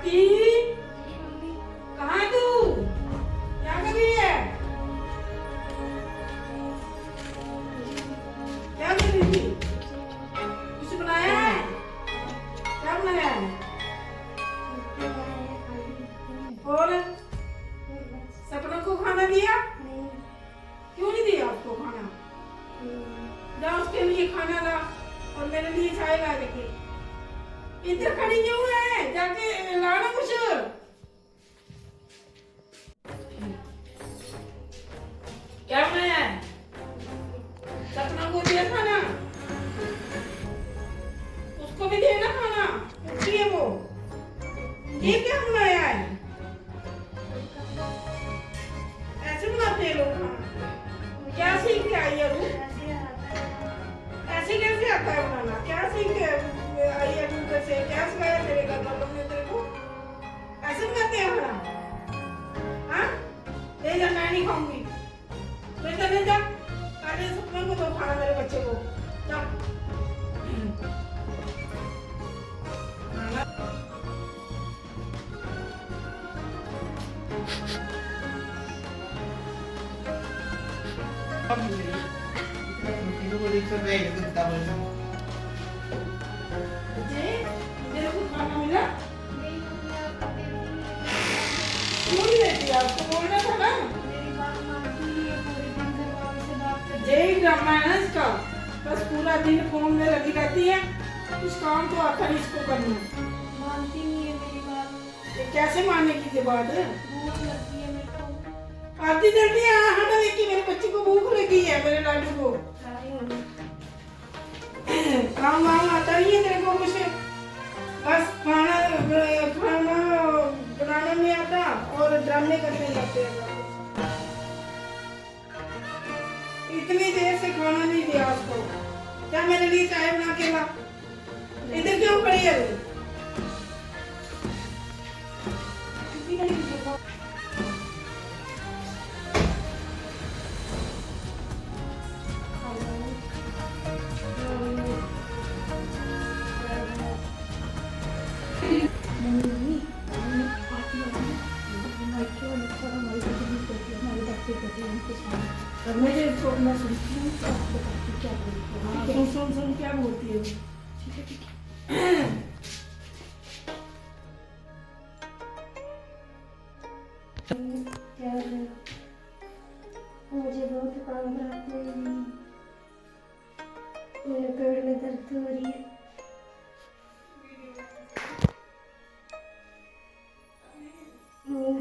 आरती, कहाँ है तू? क्या कर रही है? क्या कर रही थी? कुछ बनाया है? क्या बनाया है? और सपनों को खाना दिया? क्यों नहीं दिया उसको खाना? जा उसके लिए खाना ला और मेरे लिए चाय ला के। इधर खड़ी क्यों है? जाके लाना कुछ। क्या बनाया है? सपना को दिया खाना? उसको भी देना खाना। उठी है वो। ये क्या बनाया है? ऐसे बनाते हैं लोग खाना। क्या सीख के आई है तू? ऐसे कैसे आता है बनाना? क्या सीख के आई है तू? कैसे क्या सिखाया तेरे घर वालों ने तेरे को? ऐसे बनाते हैं खाना? हाँ? ले जा, मैं नहीं खाऊंगी। ले जा। पहले सपने को दो खाना मेरे बच्चे को। जा। मेरे को खाना मिला? क्यों नहीं देती? आपको बोलना था ना। यही ड्रामा है ना इसका। बस पूरा दिन फोन में लगी रहती है। कुछ काम तो आता नहीं इसको करना। मानती नहीं है मेरी बात। ये कैसे मानने की बात है? भूख लगती है मेरे को। आती जल्दी आ हटा देखी, मेरे बच्चे को भूख लगी है, मेरे लाडू को। काम वाम आता नहीं है तेरे को कुछ? बस खाना बनाना नहीं आता और ड्रामे करने लगते हैं। इतनी देर से खाना नहीं दिया उसको। क्या मेरे लिए चाय बना के ला? इधर क्यों खड़ी है तू? मुझे मैं सुनती हूँ क्या बोलती है। सुन क्या बोलती है। ठीक है। मुझे बहुत काम आते हैं। मेरे पेट में दर्द हो रही है।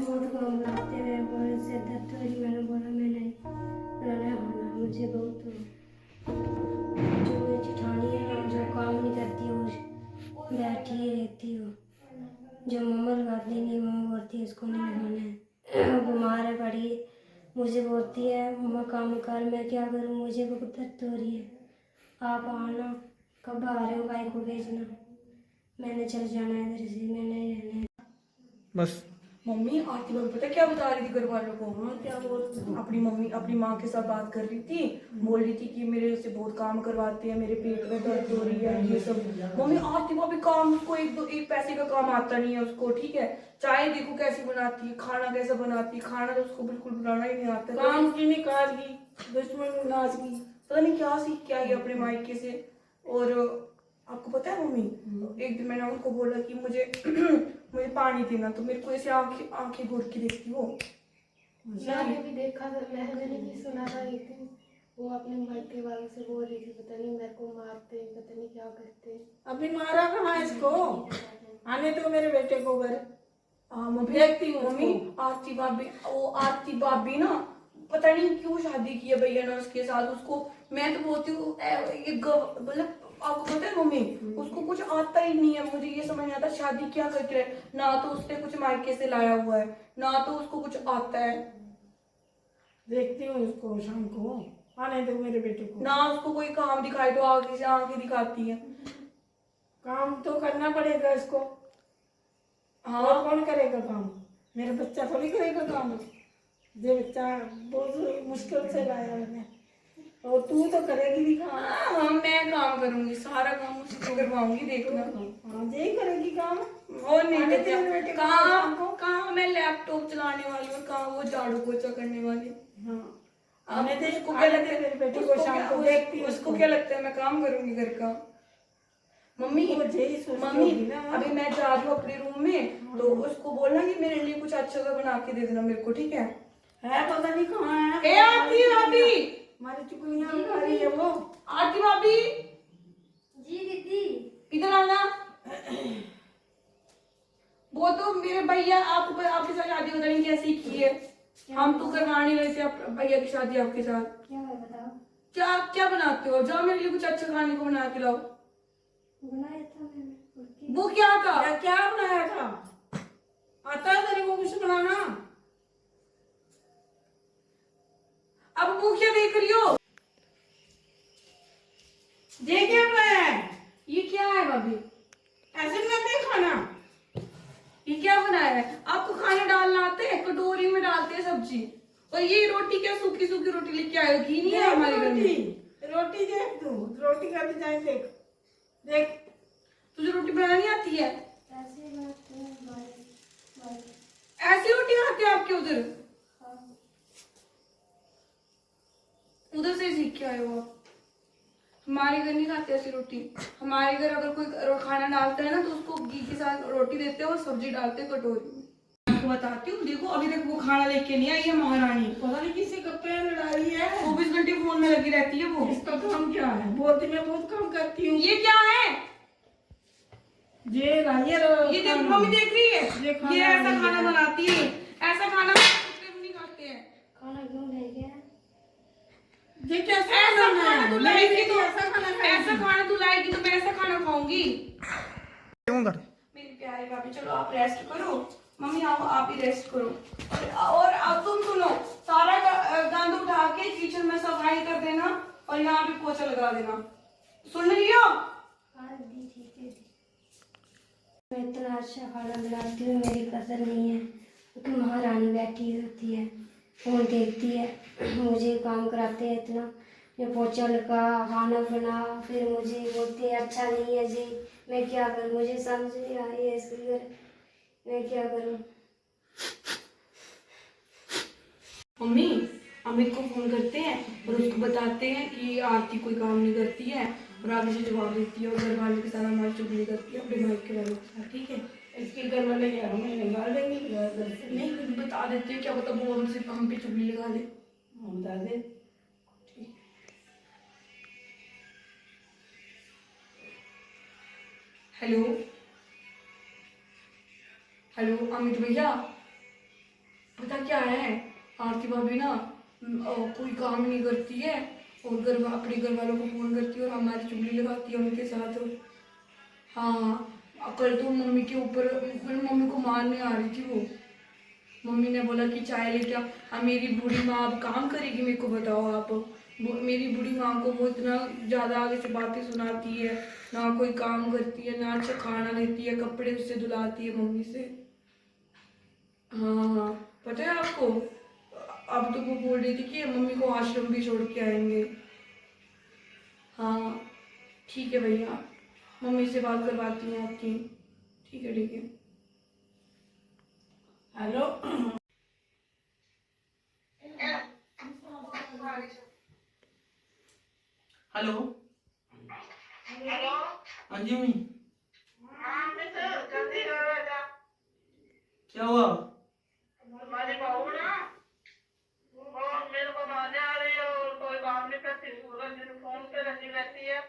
बहुत काम आते हैं। बहुत से दर्द हो रही। मैंने बोला मैं नहीं बनाना खाना। मुझे बहुत जो मेरी जेठानी है ना, जो काम नहीं करती वो बैठी ही रहती हो। जो मम्मा लगाती नहीं, मम्मा बोलती है उसको नहीं लगाना है। बीमार है पड़ी, मुझे बोलती है मम्मा काम कर। मैं क्या करूँ? मुझे बहुत दर्द हो रही है। आप आना, कब आ रहे हो? भाई को भेजना। मैंने चल जाना है इधर से, मैं नहीं रहना है। बस। मम्मी आरती भाभी पता क्या बता रही थी घर वालों को? हाँ, क्या बोल? अपनी मम्मी अपनी माँ के साथ बात कर रही थी। बोल रही थी कि मेरे से बहुत काम करवाते हैं, मेरे पेट में दर्द हो रही है, ये सब। मम्मी आरती भाभी काम उसको एक पैसे का काम आता नहीं है उसको, ठीक है? चाय देखो कैसी बनाती है, खाना कैसा बनाती है, खाना तो उसको बिल्कुल बनाना ही नहीं आता। काम की नहीं काज की, दुश्मन नाज की। पता नहीं क्या सीख के आई है अपने मायके से। और आपको पता है मम्मी, एक दिन मैंने उनको बोला कि मुझे मुझे पानी देना, तो मेरे को ऐसे आंखें घूर के देखती हो। मैंने भी देखा था। मैंने भी सुना था एक दिन वो अपने मायके वालों से बोल रही थी पता नहीं मेरे को मारते हैं, पता नहीं क्या करते हैं। अभी मारा कहाँ है इसको? आने तो मेरे बेटे को घर। हाँ मम्मी, देखती हूँ मम्मी उसको। आरती भाभी ना पता नहीं क्यों शादी की है भैया ने उसके साथ। उसको मैं तो बोलती हूँ मतलब आपको पता है मम्मी, उसको कुछ आता ही नहीं है। मुझे ये समझ नहीं आता शादी क्या करके रहे। ना तो उसने कुछ मायके से लाया हुआ है, ना तो उसको कुछ आता है। देखती हूँ उसको शाम को। आने दो मेरे बेटे को। ना उसको कोई काम दिखाई तो आगे से आंखें दिखाती है। काम तो करना पड़ेगा इसको। हाँ और कौन करेगा काम? मेरा बच्चा थोड़ी करेगा काम। ये बच्चा बहुत मुश्किल से लाया मैंने। और तू तो करेगी भी खाना। हाँ मैं काम करूंगी, सारा काम उसी से करवाऊंगी, देखना। हाँ यही करेगी काम। और नहीं आने तो तेरे क्या? बेटे को कहाँ को। कहाँ मैं लैपटॉप चलाने वाली हूँ, कहाँ वो झाड़ू पोछा करने वाली। हाँ अब आने दे, उसको क्या आने लगता दे मेरे है, बेटे को उसको शाम क्या को देखती है उसको क्या लगता है मैं काम करूंगी घर का? मम्मी वो यही सोचती मम्मी होगी ना। अभी मैं जा रही हूँ अपने रूम में, तो उसको बोलना कि मेरे लिए कुछ अच्छा सा बना के दे देना मेरे को, ठीक है? है पता नहीं कहाँ है। ए आरती भाभी, हमारी चुगलियां खा रही है वो। आरती भाभी जी दीदी। इधर आना। वो तो मेरे भैया आपके साथ शादी पता नहीं कैसे की है, हम तो करवा नहीं रहे थे भैया की शादी आपके साथ। क्या है बताओ। क्या क्या बनाते हो? जाओ मेरे लिए कुछ अच्छा खाने को बना के लाओ। बनाया था मैंने। वो क्या था? क्या बनाया था? आता है तेरे को कुछ बनाना? अब वो क्या देख रही हो? ये क्या बनाया है? ये क्या है भाभी? ऐसे बनाते हैं खाना? ये क्या बनाया है? आपको खाना डालना आते हैं? कटोरी में डालते हैं सब्जी। और ये रोटी क्या सूखी सूखी रोटी लेके आए हो? घी नहीं है हमारे घर रोटी में। रोटी देख तू, रोटी का डिजाइन देख देख। तुझे रोटी बनानी आती है? ऐसे बनाते हैं बाल। ऐसी रोटी खाते हैं आपके उधर? उधर से ही सीख के आए हो आप? हमारे घर नहीं खाते ऐसी रोटी। हमारे घर अगर कोई खाना डालता है ना, तो उसको घी के साथ रोटी देते हैं और सब्जी डालते हैं कटोरी में। आपको बताती हूँ, देखो अभी तक वो खाना लेके नहीं आई है महारानी। पता नहीं किसी कपड़े में लड़ाई है। 24 घंटे फोन में लगी रहती है वो। इसका काम क्या है? बोलती मैं बहुत काम करती हूँ। ये क्या है? ये देख मम्मी देख रही है, ये ये ऐसा खाना बनाती है। ऐसा खाना कुत्ते भी नहीं खाते हैं। खाना क्यों रह गया? ये कैसा ऐसा खाना खाना है? तू लाएगी तो ऐसा खाना ऐसा खाना तू लाएगी तो मैं ऐसा खाना खाऊंगी। क्यों कर? मेरी प्यारी भाभी चलो आप रेस्ट करो। मम्मी आओ आप ही रेस्ट करो। और अब तुम सुनो, सारा गंद उठा के किचन में सफाई कर देना और यहाँ भी पोछा लगा देना। सुन रही हो? हाँ दी ठीक है। मैं इतना अच्छा खाना बनाती हूँ, मेरी कसर नहीं है, क्योंकि महारानी बैठी होती है, फोन देखती है, मुझे काम कराते हैं इतना, ये पोछा लगा खाना बना, फिर मुझे बोलते हैं अच्छा नहीं है जी। मैं क्या करूँ, मुझे समझ नहीं आ रही है इसके घर, मैं क्या करूँ। मम्मी अमित को फोन करते हैं और उसको बताते हैं कि आरती कोई काम नहीं करती है और आगे से जवाब देती है और घर वाले के साथ हमारी चुगली करती है अपने भाई के वालों के साथ, ठीक है? इसके घर वाले क्या हमें निकाल देंगे घर से? नहीं कुछ बता देते हैं, क्या पता वो हमसे हम पे चुगली लगा दे। हम बता दे। हेलो हेलो अमित भैया, पता क्या है, आरती भाभी ना कोई काम नहीं करती है और अपने घर वालों को फोन करती है और हमारी चुगली लगाती है उनके साथ। हाँ कल तो मम्मी के ऊपर मम्मी को मारने आ रही थी वो। मम्मी ने बोला कि चाय लेके आ। हाँ मेरी बूढ़ी माँ अब काम करेगी, मेरे को बताओ आप? मेरी बूढ़ी माँ को वो इतना ज़्यादा आगे से बातें सुनाती है, ना कोई काम करती है, ना अच्छा खाना देती है, कपड़े उससे धुलाती है मम्मी से। हाँ पता है आपको, अब तो वो बोल रही थी कि मम्मी को आश्रम भी छोड़ के आएंगे। हाँ ठीक है भैया, मम्मी से बात करवाती हूँ आपकी। ठीक है ठीक है। Hello hello hello. हाँ जी मम्मी, हाँ मित्र जल्दी आ जा। क्या हुआ? तुम्हारी बहू ना वो मेरे को मारने आ रही है और कोई काम नहीं करती, पूरा दिन फोन पे लगी रहती है।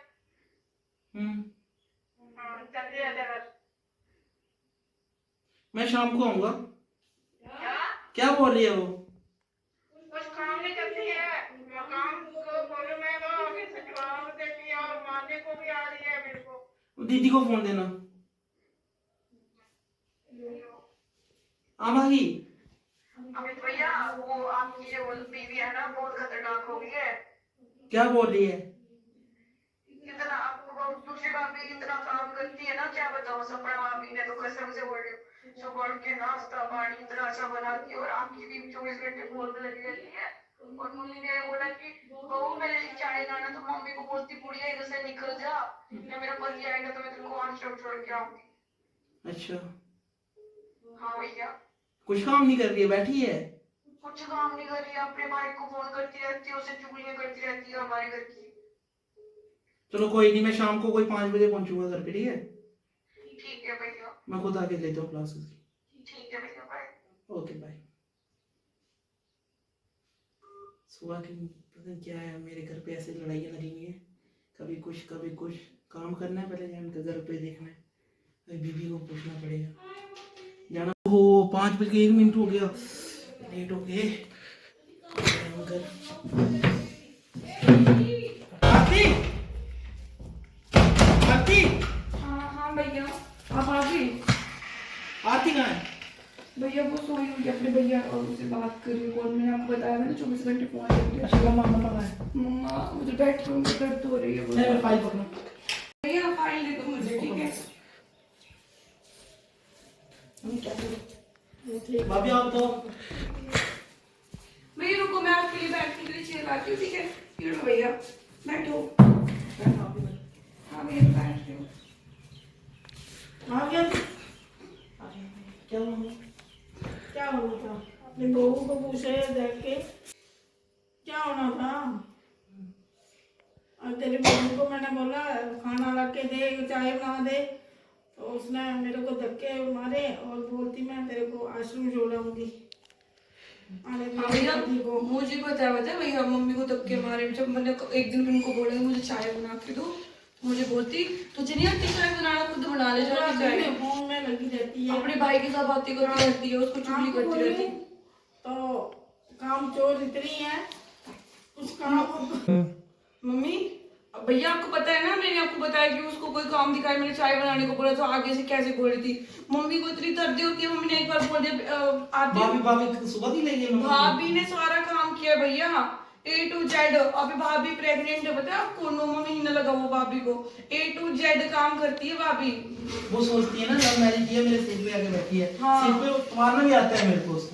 हाँ जल्दी आ जा घर। मैं शाम को आऊंगा। क्या? क्या बोल रही है वो? कुछ काम नहीं करती है, काम को बोलूं मैं तो आगे से जवाब देती है और मारने को भी आ रही है मेरे को। दीदी को फोन देना। हाँ भाई। अमित भैया वो आपकी जो बीवी है ना बहुत खतरनाक हो गई है। क्या बोल रही है? कितना आपको दूसरी भाभी कितना काम करती है ना, क्या बताओ। सपना भाभी ने तो कसम से बोल रही हूँ, सुबह उठ के नाश्ता पानी इतना अच्छा बनाती है और आपकी भी 24 घंटे फोन में लगी रहती है और मम्मी ने बोला कि बहू मेरे लिए चाय लाना, तो मम्मी को बोलती बुढ़िया इधर से निकल जा, या मेरा पति आएगा तो मैं तेरे को आश्रम छोड़ के आऊंगी। अच्छा, हाँ भैया, कुछ काम नहीं कर रही है, बैठी है? कुछ काम नहीं कर रही है, अपने भाई को फोन करती रहती है, उसे चुगलियां करती रहती है हमारे घर की। चलो कोई नहीं, मैं शाम को कोई 5 बजे पहुंचूंगा घर पे, ठीक है? ठीक है भैया। मैं खुद आके लेता हूँ क्लास उसकी। ठीक है भैया, बाय। Okay bye. सुबह की पता नहीं क्या है, मेरे घर पे ऐसे लड़ाइयाँ लगी हुई है, कभी कुछ काम करना है, पहले जान के घर पे देखना है, अभी बीबी को पूछना पड़ेगा जाना। हो 5 बज के 1 मिनट हो गया, लेट हो गए। आरती, आरती, हाँ हाँ भैया, आप आ गए? आरती कहाँ है? भैया वो सोई हुई अपने भैया और उससे बात कर रही हूँ, और मैंने आपको बताया था ना 24 घंटे फोन करती है। अच्छा, मामा कहाँ है? मम्मा मुझे बेडरूम में दर्द हो रही है बहुत। मैं फाइल पकड़ा। भैया फाइल दे दो मुझे, ठीक है? भाभी आप तो भैया रुको, मैं आपके लिए बैठने के लिए चेयर लाती हूँ, ठीक है? ये लो भैया, बैठो। हाँ भैया बैठ रही हूँ। आ गया तू? क्या हुआ? क्या होना था? अपनी बहू को पूछे देख के क्या होना था? और तेरी बहू को मैंने बोला खाना ला के दे, चाय बना दे, तो उसने मेरे को धक्के मारे और बोलती मैं तेरे को आश्रम छोड़ाऊंगी। अरे हाँ भैया, पति को मुझे पता है भैया, मम्मी को धक्के मारे। जब मैंने एक दिन उनको बोला मुझे चाय बना के दो, मुझे बोलती तुझे नहीं आती चाय बनाना, खुद बना ले पूरा जाके चाय। दिन फोन में लगी रहती है, अपने भाई के साथ बातें करती रहती है, उसको चुगली करती रहती है। तो काम चोर इतनी है, कुछ काम मम्मी, भैया आपको पता है ना, मैंने आपको बताया कि उसको कोई काम दिखाया, मैंने चाय बनाने को बोला तो आगे से कैसे बोल रही थी। मम्मी को इतनी दर्द होती है, मम्मी ने एक बार बोल दिया आती। भाभी सुबह की ले गई? भाभी ने सारा काम किया भैया, A to Z। अभी भाभी प्रेग्नेंट है, पता है आपको? 9वां महीना लगा वो भाभी को। A to Z काम करती है भाभी। वो सोचती है ना लव मैरिज किया, मेरे सिर पे आके बैठी है। हाँ। सिर पे मारना भी आता है मेरे को उसको।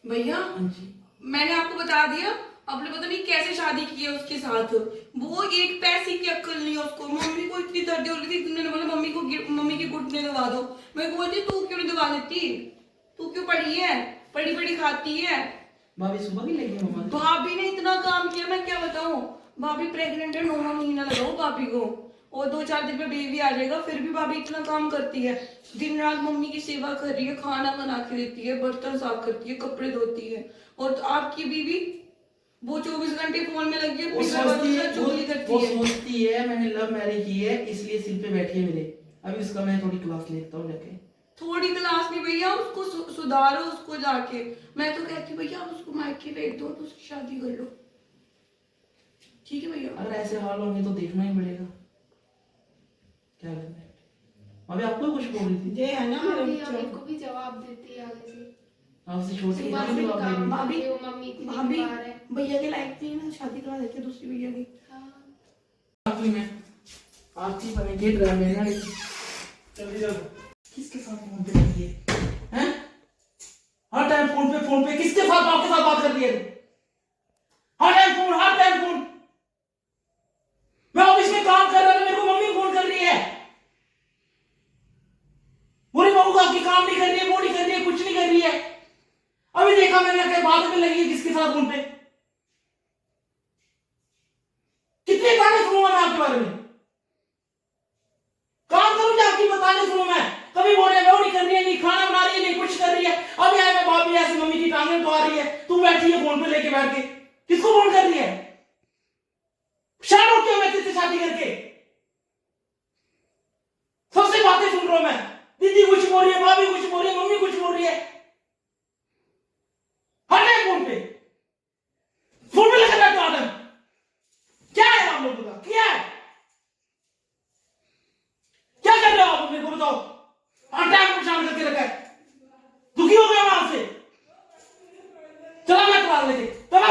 भैया हाँ जी। मैंने आपको बता दिया, आपने पता नहीं कैसे शादी की है उसके साथ। वो एक पैसे की अक्ल नहीं है उसको। मम्मी को इतनी दर्द हो रही थी, तुमने बोला मम्मी की घुटने दबा दो। मैं को बोलती तू क्यों नहीं दबा देती, तू क्यों पड़ी है, पड़ी पड़ी खाती है। भाभी सुबह की लेगी मम्मा? भाभी ने इतना काम किया, मैं क्या बताऊं। भाभी प्रेग्नेंट है, 9वां महीना लगा वो भाभी को, और 2-4 दिन में बेबी आ जाएगा, फिर भी भाभी इतना काम करती है। दिन रात मम्मी की सेवा कर रही है, खाना बना के देती है, बर्तन साफ करती है, कपड़े धोती है। और तो आपकी बीवी वो 24 घंटे फोन में लगी है, वो सोचती है, चुगली करती वो है। सोचती है मैंने लव मैरिज की है इसलिए सिर पे बैठी है मेरे। अभी उसका मैं थोड़ी क्लास लेता हूँ जाके। थोड़ी क्लास नहीं भैया, उसको सुधारो उसको जाके। मैं तो कहती भैया आप उसको मायके भेज दो, तो उसकी शादी कर लो, ठीक है भैया? अगर ऐसे हाल होंगे तो देखना ही पड़ेगा, क्या करना है। अभी आपको कुछ बोल रही थी? ये है ना मेरे भाभी बच्चों मेरे को भी जवाब देती है आगे से। आपसे छोटी सुबह है से जवाब दे रही काम है। भाभी करती हो, मम्मी इतनी भाभी बीमार है। भैया के लायक थी ना, शादी करा देते दूसरी भैया की। हाँ। आखिरी में आपकी बने के ड्रामे ना जल्दी जल्दी। किसके साथ फोन पे लगी है? हैं? हर टाइम फोन पे किसके साथ, आपके साथ बात कर रही है? हर टाइम फोन। मैं ऑफिस में काम कर रहा था, मेरे को मम्मी फोन कर रही है। बुरी बहू आपकी काम नहीं कर रही है, वो नहीं कर रही है, कुछ नहीं कर रही है। अभी देखा मैंने क्या बात में लगी है किसके साथ फोन पे। कितने गाने सुनूंगा मैं आपके बारे में? काम करूं या आपकी बताने सुनूं मैं? कभी बोल रहे वो नहीं कर रही है, नहीं खाना बना रही है, नहीं कुछ कर रही है। अभी आए मैं भाभी ऐसे मम्मी की टांगें उठा रही है, तू बैठी है फोन पे लेके बैठ के। किसको फोन कर रही है? शादी क्यों मैं तुझसे शादी करके? सबसे बातें सुन रहा हूं मैं। दीदी कुछ बोल रही है, भाभी कुछ बोल रही है, मम्मी कुछ बोल रही है। हटे फोन पे लगा बैठो आदम। क्या है आप लोगों का? क्या है? क्या कर रहे हो आप? मेरे को बताओ। हर टाइम परेशान करके रखा है। दुखी हो गया मैं आपसे। चला मैं करा लेते चला।